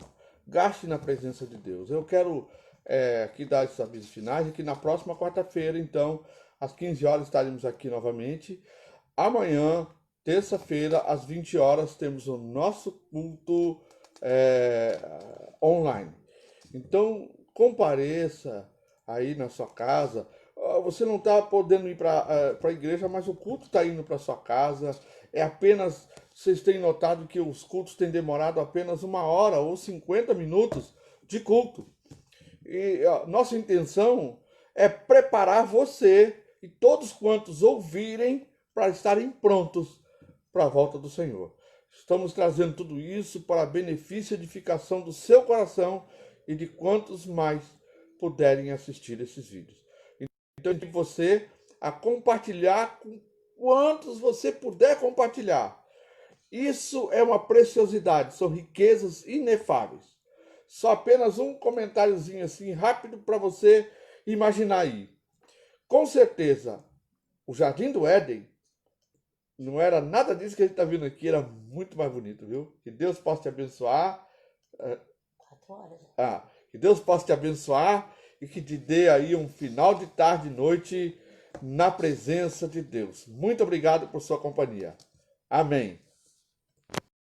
gaste na presença de Deus. Eu quero aqui dar esses avisos finais, e que na próxima quarta-feira, então, às 15 horas, estaremos aqui novamente. Amanhã, terça-feira, às 20 horas, temos o nosso culto online. Então, compareça aí na sua casa. Você não está podendo ir para a igreja, mas o culto está indo para sua casa. Vocês têm notado que os cultos têm demorado apenas 1 hora ou 50 minutos de culto. E a nossa intenção é preparar você e todos quantos ouvirem para estarem prontos para a volta do Senhor. Estamos trazendo tudo isso para benefício e edificação do seu coração e de quantos mais puderem assistir esses vídeos. Então, de você a compartilhar com quantos você puder compartilhar. Isso é uma preciosidade, são riquezas inefáveis. Só apenas um comentáriozinho assim rápido para você imaginar aí. Com certeza, o Jardim do Éden não era nada disso que a gente está vendo aqui, era muito mais bonito, viu? Que Deus possa te abençoar. 4 horas. Que Deus possa te abençoar e que te dê aí um final de tarde e noite na presença de Deus. Muito obrigado por sua companhia. Amém.